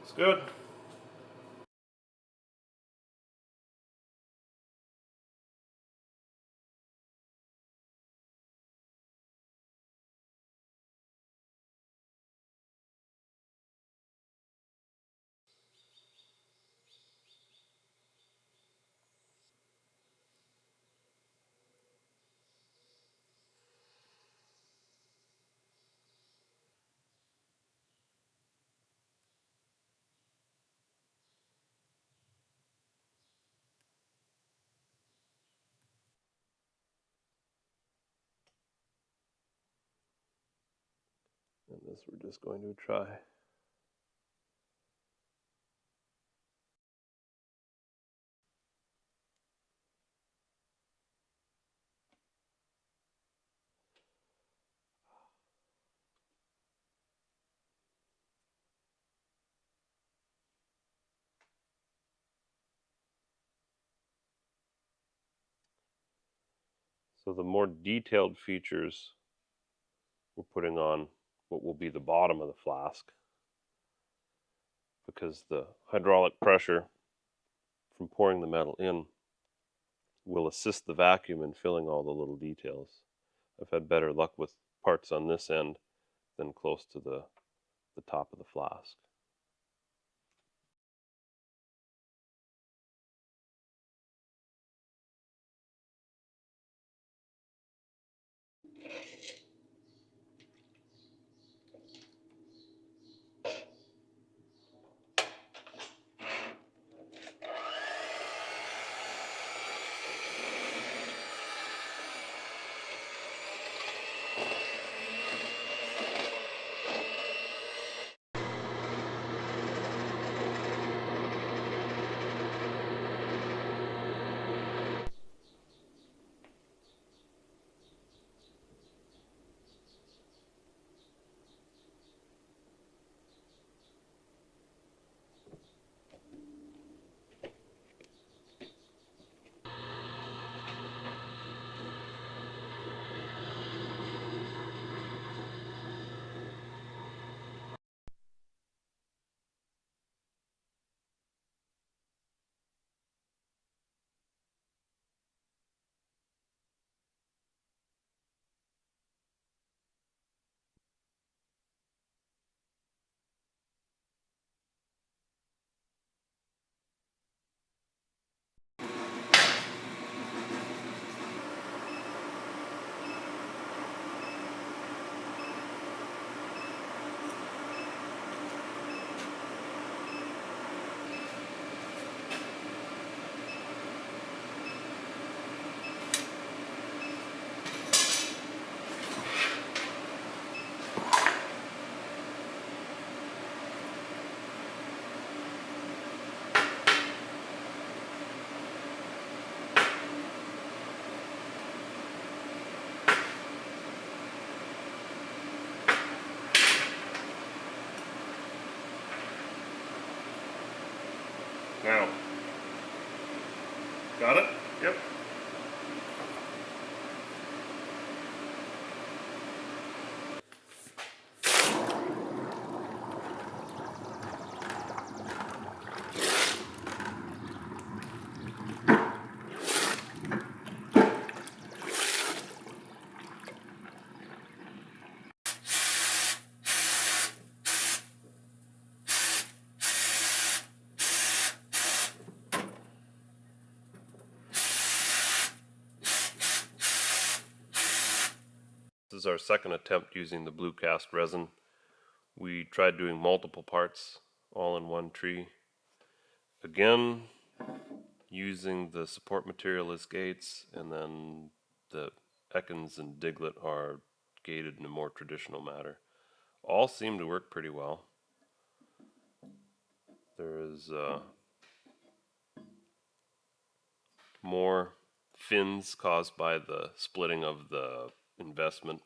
It's good. And this we're just going to try. So the more detailed features we're putting on what will be the bottom of the flask, because the hydraulic pressure from pouring the metal in will assist the vacuum in filling all the little details. I've had better luck with parts on this end than close to the top of the flask. Now, got it? Yep. This is our second attempt using the Bluecast resin. We tried doing multiple parts all in one tree. Again, using the support material as gates, and then the Ekans and Diglett are gated in a more traditional manner. All seem to work pretty well. There is more fins caused by the splitting of the investment.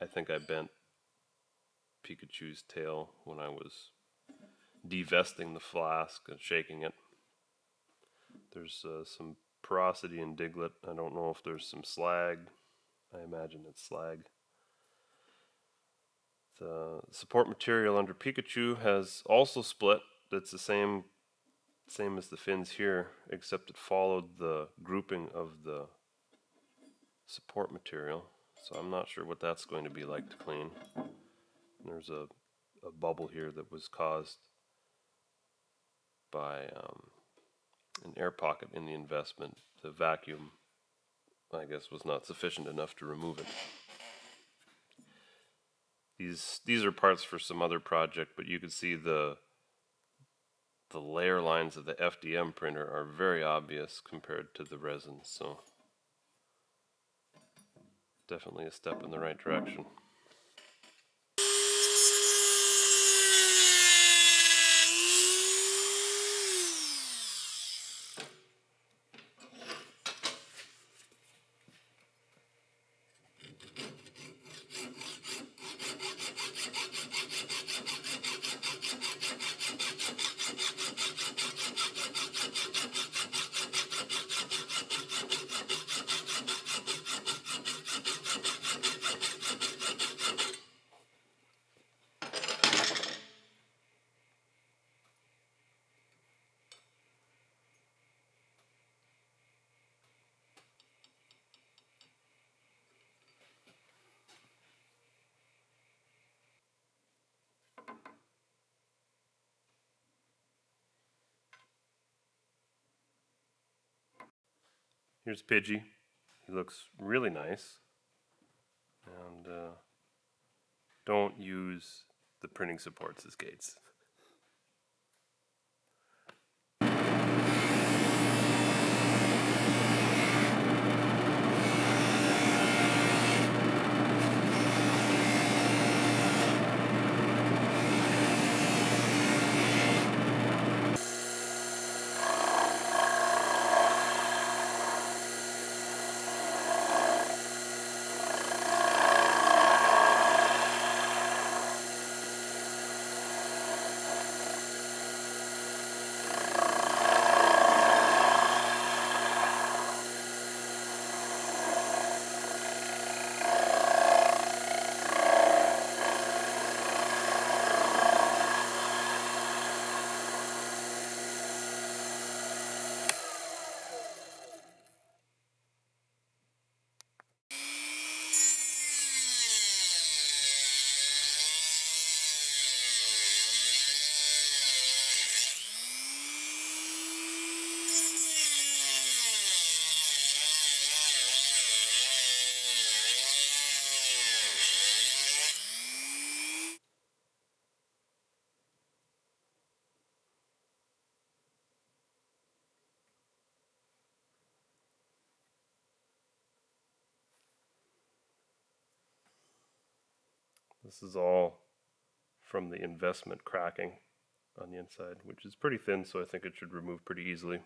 I think I bent Pikachu's tail when I was divesting the flask and shaking it. There's some porosity in Diglett. I don't know if there's some slag. I imagine it's slag. The support material under Pikachu has also split. It's the same as the fins here, except it followed the grouping of the support material. So I'm not sure what that's going to be like to clean. There's a bubble here that was caused by an air pocket in the investment. The vacuum, I guess, was not sufficient enough to remove it. These are parts for some other project, but you can see the layer lines of the FDM printer are very obvious compared to the resin, so definitely a step in the right direction. Here's Pidgey. He looks really nice. And don't use the printing supports as gates. This is all from the investment cracking on the inside, which is pretty thin, so I think it should remove pretty easily.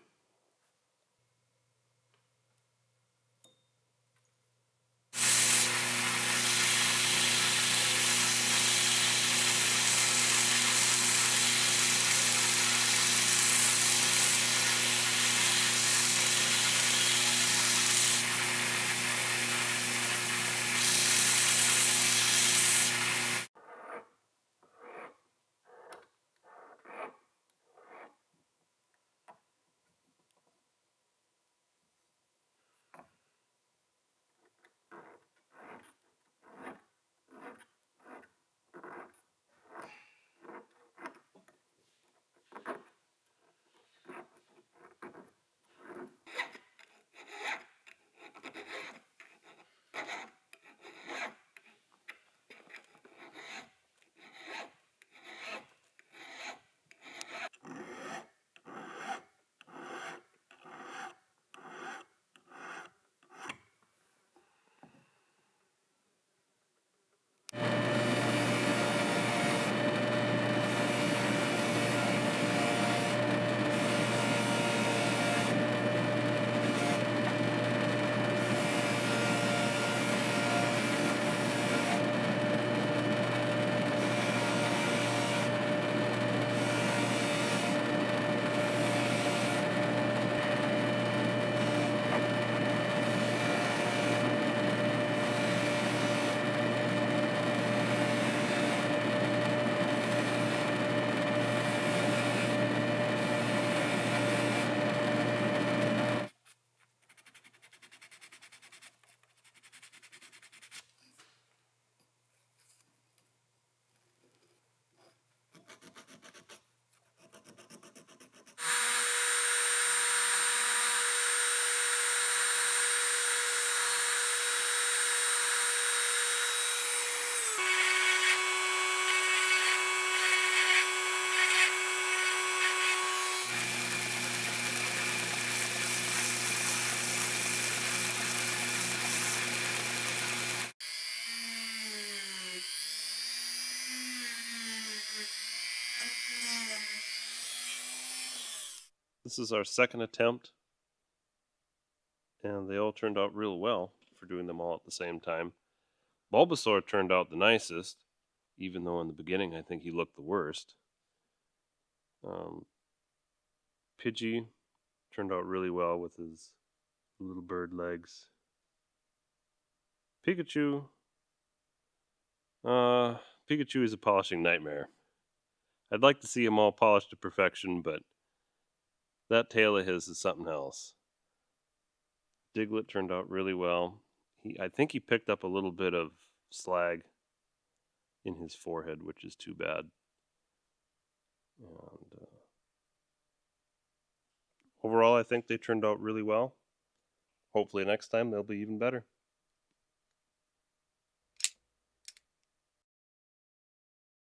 This is our second attempt, and they all turned out real well for doing them all at the same time. Bulbasaur turned out the nicest, even though in the beginning I think he looked the worst. Pidgey turned out really well with his little bird legs. Pikachu is a polishing nightmare. I'd like to see him all polished to perfection, but that tail of his is something else. Diglett turned out really well. I think he picked up a little bit of slag in his forehead, which is too bad. And overall, I think they turned out really well. Hopefully next time they'll be even better.